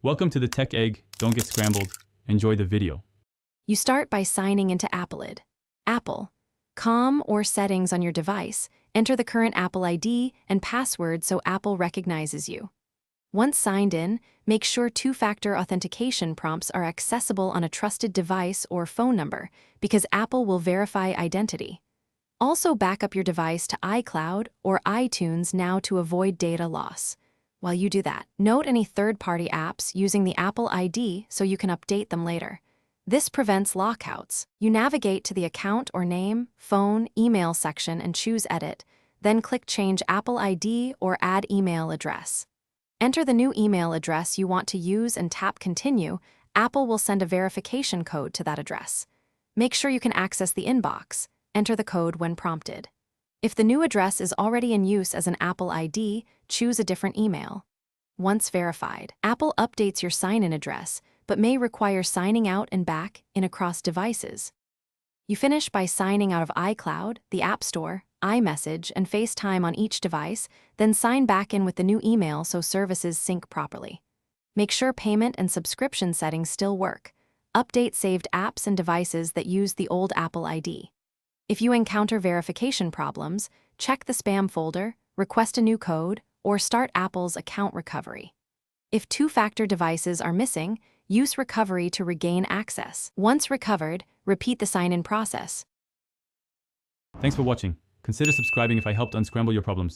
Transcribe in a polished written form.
Welcome to the Tech Egg. Don't get scrambled. Enjoy the video. You start by signing into Appleid. Apple. Com or settings on your device. Enter the current Apple ID and password so Apple recognizes you. Once signed in, make sure two-factor authentication prompts are accessible on a trusted device or phone number because Apple will verify identity. Also back up your device to iCloud or iTunes now to avoid data loss. While you do that, note any third-party apps using the Apple ID so you can update them later. This prevents lockouts. You navigate to the account or name, phone, email section and choose Edit, then click Change Apple ID or Add Email Address. Enter the new email address you want to use and tap Continue. Apple will send a verification code to that address. Make sure you can access the inbox. Enter the code when prompted. If the new address is already in use as an Apple ID, choose a different email. Once verified, Apple updates your sign-in address, but may require signing out and back in across devices. You finish by signing out of iCloud, the App Store, iMessage, and FaceTime on each device, then sign back in with the new email so services sync properly. Make sure payment and subscription settings still work. Update saved apps and devices that use the old Apple ID. If you encounter verification problems, check the spam folder, request a new code, or start Apple's account recovery. If two-factor devices are missing, use recovery to regain access. Once recovered, repeat the sign-in process. Thanks for watching. Consider subscribing if I helped unscramble your problems.